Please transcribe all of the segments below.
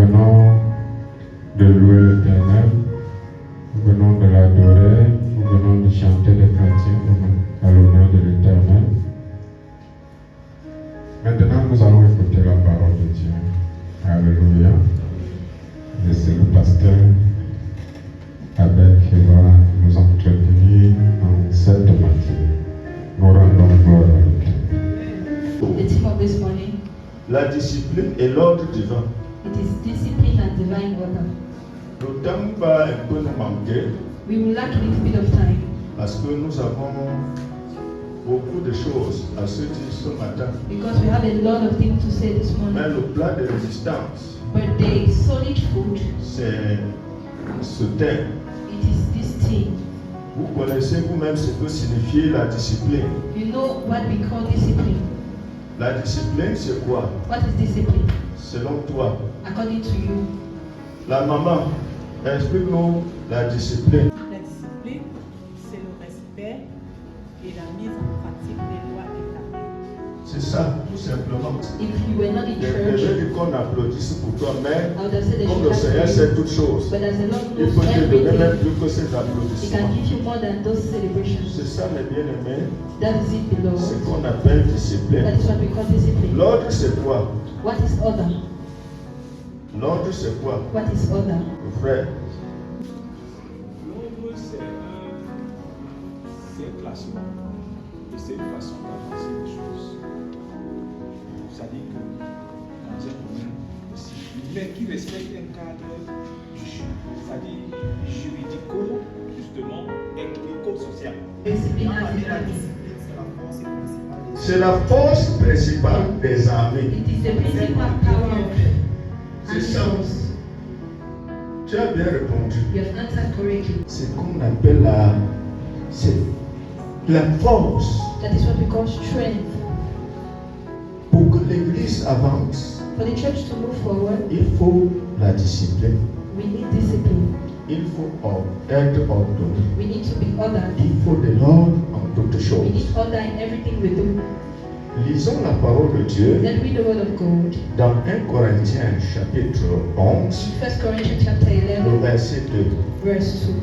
venons de louer l'Éternel, nous venons de l'adorer, nous venons de chanter des cantiques à l'honneur de l'Éternel. Maintenant, nous allons écouter la parole de Dieu. Alléluia. Laissez le pasteur avec qui va nous entretenir en cette matinée. Nous rendons gloire à Dieu. The theme of this morning, La discipline et l'ordre divin. it is discipline and divine order. Le temps va un peu nous manquer We will lack a little bit of time parce que nous avons beaucoup de choses à se dire ce matin. because we have a lot of things to say this Mais morning. le plat de résistance, But the solid food, c'est ce thème. it is this thing. Vous connaissez vous-même ce que signifie la discipline. You know what we call discipline. La discipline, c'est quoi? What is discipline? Selon toi. According to you. La maman, explique-nous la discipline. La discipline, c'est le respect et la mise en pratique des lois établies. C'est ça, tout simplement. If you were not in Je church, vais dire qu'on applaudisse pour toi, mais I would have said that comme you le Seigneur have sait to. toutes choses, But as the Lord il knows peut te donner même everything, plus que ces He can applaudissements. give you more than those celebrations. C'est ça, mes bien-aimés, That is it, beloved. ce qu'on appelle That discipline. is what we call discipline. L'ordre, c'est quoi? What is order? L'ordre, c'est quoi? What is order? Mon frère, L'ordre, c'est un classement et c'est une façon d'avancer les choses. C'est-à-dire que dans un domaine aussi, mais qui respecte un cadre, c'est-à-dire juridico, justement, économico-social. Discipline Dans la as vie, it la is. discipline, c'est la force principale des c'est la force principale des armées. It is the principal power of C'est ça. animals. Tu as bien répondu. You have answered correctly. C'est ce qu'on appelle la force. That is what we call strength. Pour que l'Église avance, For the church to move forward, il faut la discipline. we need discipline. Il faut être ordonné. We need to be ordered. Il faut de l'ordre en toutes We choses. need order in everything we do. Lisons la parole de Dieu Let's read the word of God. dans 1 Corinthiens chapitre 11, 1 Corinthians chapter le 11, verset 2. verse 2.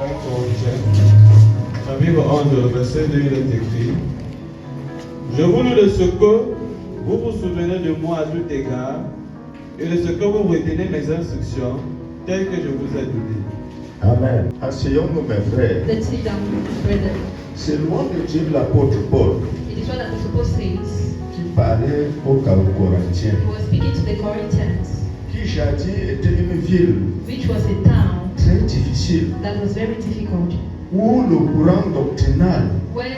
1 Corinthiens, chapitre 11, verset 2, il est écrit: Je vous loue de ce que vous vous souvenez de moi à tout égard et de ce que vous retenez mes instructions telles que je vous ai données. Amen. Asseyons-nous, mes frères. Let's sit down, brethren. C'est loin de dire l'apôtre Paul It is what the Apostle says. qui parlait aux Corinthiens, He was speaking to the Corinthians, qui jadis était une ville which was a town très difficile, that was very difficult, où le courant doctrinal where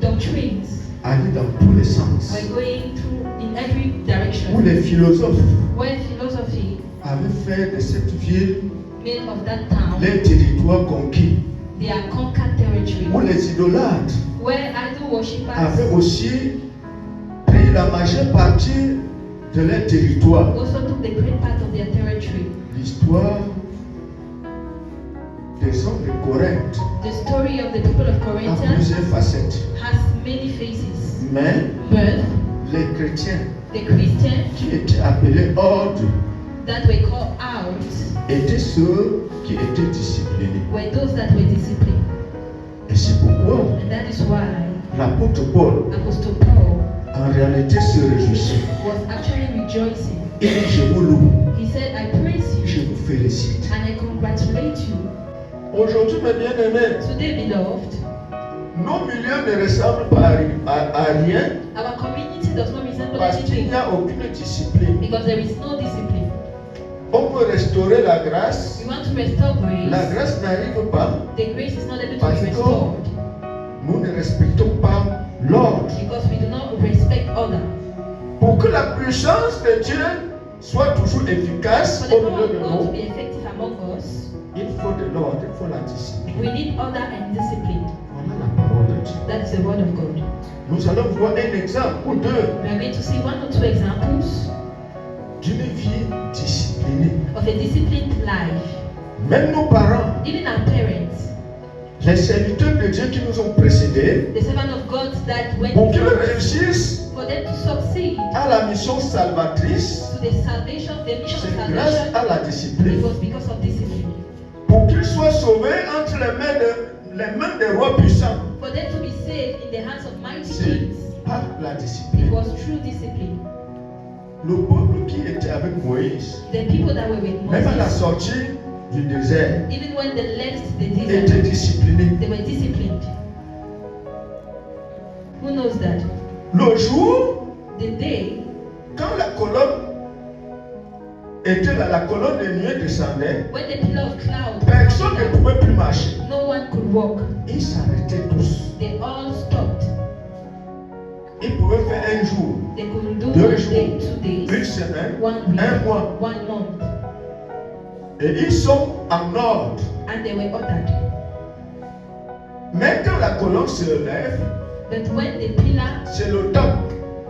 doctrines allait dans tous les sens, were going through in every direction, où les philosophes where philosophy avaient fait de cette ville made of that town les territoires conquis, their conquered territory, où les idolâtres where idol worshippers avaient aussi pris la majeure partie de leur territoire. also took the great part of their territory. L'histoire des hommes de Corinthe The story of the people of a Corinthians plusieurs facettes, has many faces, mais but les chrétiens the Christians qui étaient appelés ordre that were called out étaient ceux qui étaient disciplinés. were those that were disciplined. Et c'est pourquoi And that is why l'apôtre Paul Apostle Paul en réalité se réjouissait. was actually rejoicing. Il dit: je vous loue, He said, I praise je you vous félicite. and I congratulate you. Aujourd'hui, mes bien-aimés, Today, beloved, nos milieux ne ressemblent pas à rien our community does not resemble parce qu'il anything n'y a aucune discipline. because there is no discipline. On veut restaurer la grâce. We want to restore La grace. grâce n'arrive pas The grace is not able to parce be que restored nous ne respectons pas l'ordre. because we do not respect order. Pour que la puissance de Dieu soit toujours efficace For the au power milieu of de God to nous, be effective among us, il faut de l'ordre, il faut la discipline. we need order and discipline. Voilà la parole de Dieu. That's the word of God. Nous allons voir un exemple ou deux We are going to see one or two examples d'une vie disciplinée. of a disciplined life. Même nos parents, Even our parents, les serviteurs de Dieu qui nous ont précédés, the servant of God that went pour qu'ils before us, réussissent, for them to succeed à la mission salvatrice, to the salvation, the mission of c'est grâce salvation, à la it discipline. was because of discipline. Pour qu'ils soient sauvés entre les mains des rois puissants, For them to be saved in the hands of mighty c'est kings, par la it discipline. was through discipline. Le peuple qui était avec Moïse, The people that were with même à la Moses, sortie du désert, even when they left the étaient desert, disciplinés. they were disciplined. Who knows that? Le jour, The day quand la colonne était là, la colonne de nuée descendait, when the pillar of cloud, personne ne pouvait plus marcher. no one could walk. Ils s'arrêtaient tous. They all stopped. Ils pouvaient faire un jour, They could do 2 one jours, day, 2 une days, semaine, 1 week, un mois. 1 month, Et ils sont en ordre. and they were ordered. Mais quand la colonne se lève, But when the pillar c'est le temps.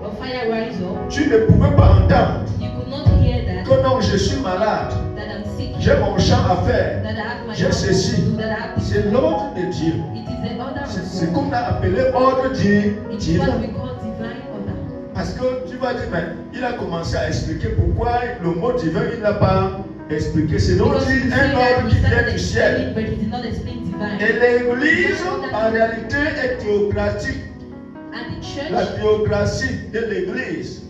of fire rise up, Tu ne pouvais pas entendre you could not hear that, que non, je suis malade, that I'm sick, j'ai mon champ à faire. that I have my J'ai job to ceci. do, that I have this. C'est l'ordre de Dieu. It is the order C'est of qu'on God. a appelé ordre It is what divin. we call divine order. Parce que tu vas dire, mais il a commencé à expliquer pourquoi le mot divin, il n'a pas expliqué. C'est donc Because we say un that ordre we qui vient started du ciel. explaining, but we did not explain divine. Et l'église, en réalité, est théocratique. And the La church, théocratie de l'église.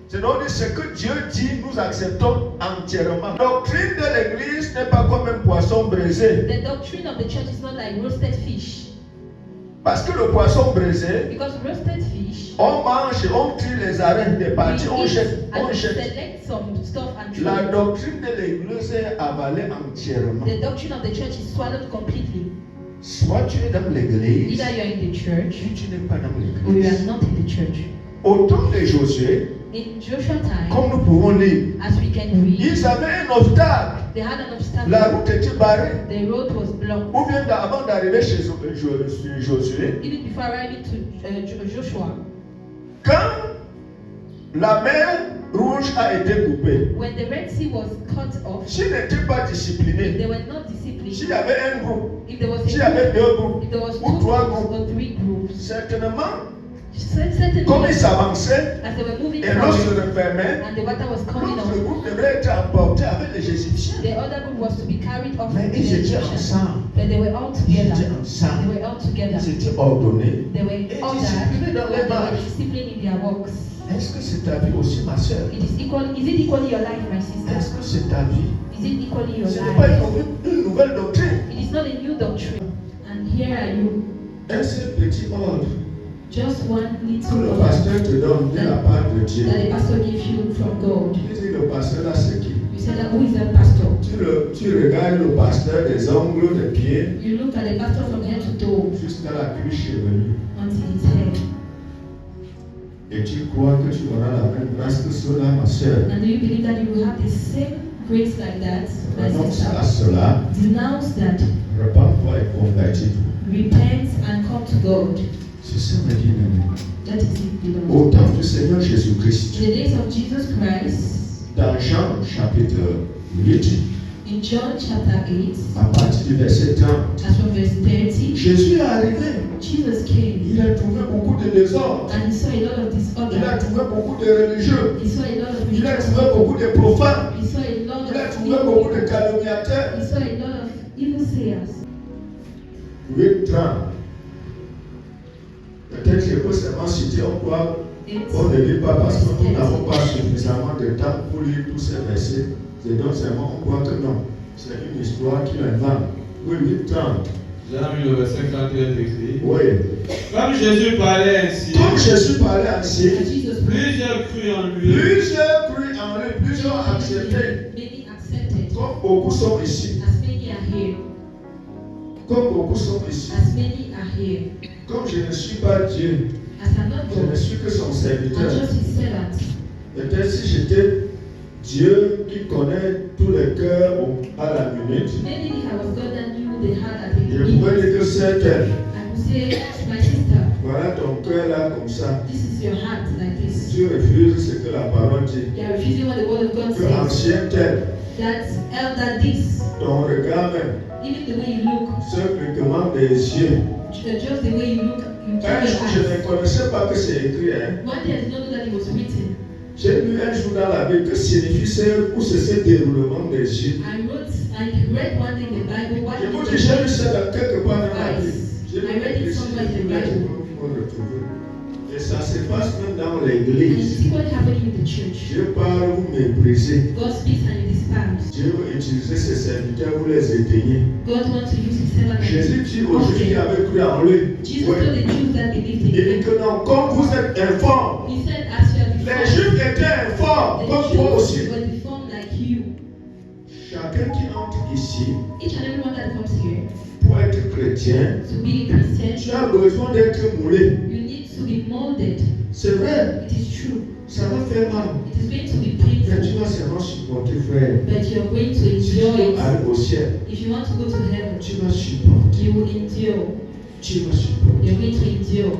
C'est donc ce que Dieu dit, nous acceptons entièrement. La doctrine de l'église n'est pas comme un poisson braisé. the doctrine of the church is not like roasted fish. Parce que le poisson braisé, Because roasted fish, on mange, on tire les arêtes des parties, on we jette, eat and on we jette. select some stuff and throw La it. doctrine de l'église est avalée entièrement. The doctrine of the church is swallowed completely. Soit tu es dans l'église, Either you are in the church ou tu n'es pas dans or you are l'église. not in the church. Au temps de Josué, In Joshua time, comme nous pouvons lire, as we can read, ils avaient un obstacle. they had an obstacle. La route était barrée. The road was blocked. Ou bien avant d'arriver chez Josué, Even before arriving to Joshua, quand la mer rouge a été coupée, when the Red Sea was cut off, s'ils n'étaient pas if disciplinés, they were not disciplined, s'il y avait un groupe, if there was s'il y avait a deux group, groupes, if there was ou 2 trois groups groupes, or 3 groups, certainement, certainly, comme ils s'avançaient as they were moving et l'eau se forward refermait, and the water was coming l'autre on, groupe devrait être emporté avec les Égyptiens. the other group was to be carried off Mais with the ils étaient Egyptians. ensemble. But they were all Ils together. étaient ensemble. They were all together. Ils étaient ordonnés. They were Et ordered. disciplinés dans les They were marches. disciplined in their works. Est-ce que c'est ta vie aussi, ma soeur? Is it equally your life, my sister? Est-ce que c'est ta vie? Is it equally your Ce n'est pas life? une nouvelle doctrine. It is not a new doctrine. And here are you, Un seul petit ordre just one que little le order pasteur te donne de la part de Dieu. that the pastor gives you from God. Tu dis le pasteur là c'est qui? You say that, who is that pastor? Tu regardes le pasteur des ongles des pieds You look at the pastor from head to toe jusqu'à la cuisse chevelue until his head. et tu crois que tu auras la même grâce que cela, ma soeur. And do you believe that you will have the same grace like that, my Renonce à sister? cela, Denounce that. repens-toi et convertis-toi. Repent and come to God. C'est ça, mes bien-aimés. That is it, beloved. Au temps du Seigneur In Jésus-Christ, the days of Jesus Christ, dans Jean chapitre 8, in John chapter 8, à partir du verset 30, as from verse 30, Jésus est arrivé. Jesus came Il a trouvé beaucoup de désordre. and he saw a lot of Il a disorder. trouvé beaucoup de religieux. He saw a lot of Il a religious trouvé beaucoup de profanes. He saw a lot Il a of trouvé beaucoup de evil. calomniateurs. He saw a lot of evil sayers. 8:30. Peut-être que je peux seulement citer encore. On ne lit pas parce que nous n'avons pas suffisamment de temps pour lire tous ces versets. C'est donc seulement on croit que non. C'est une histoire qu'il invente. Oui, 8:30. J'ai mis le verset 31 écrit. Oui. Comme Jésus parlait ainsi, Comme Jésus parlait ainsi, Jesus plusieurs crurent en lui. plusieurs crurent en lui, plusieurs ont accepté. Many accepted. Comme beaucoup sont ici. As many are here. Comme beaucoup sont ici. As many are here. Comme je ne suis pas Dieu, As I'm not je ne God, suis que son I'm serviteur. just his servant. Peut-être si j'étais Dieu qui connaît tous les cœurs à la minute, Maybe if I was God and knew the heart at je the pourrais beginning, dire que c'est elle. I could say to my sister, Voilà ton cœur là comme ça. this is your heart like this. Tu refuses ce que la parole dit. You are refusing what the word of God Que says. ancien tel, That elder this, ton regard même, even the way you look, simplement des yeux, just the way you look You Un keep jour, your je ne eyes. connaissais pas que c'est écrit. Hein. One day I did not know that it was written. J'ai lu un jour dans la Bible que signifie ce déroulement des yeux. I read one thing in the Bible. What Je vous dis, is j'ai the lu ça dans quelque part dans la Bible. eyes? J'ai I read it somewhere in the Bible. pour retrouver. Et ça se passe même dans And you l'église. see what happened in the church. Dieu parle, vous méprisez. God speaks and you despise. Dieu veut utiliser ses serviteurs, vous les éteignez. God wants to use his servant. Jésus dit aux Juifs qui avaient cru en lui. Jesus told the Jews that believed in Il dit him. que non, comme vous êtes informes, He said, as you are les deformed, Juifs étaient informes, the comme toi aussi. Jews were deformed like you. Chacun qui entre ici, Each and everyone that comes here pour être chrétien, to be a Christian, tu as besoin d'être moulé. you need to be molded. C'est vrai, It is true. ça va faire mal. It is going to be Mais tu painful, vas seulement supporter, frère. but you are going to Si tu endure veux it. aller au ciel, If you want to go to heaven, tu vas supporter. you will endure. Tu vas supporter. You're going to endure.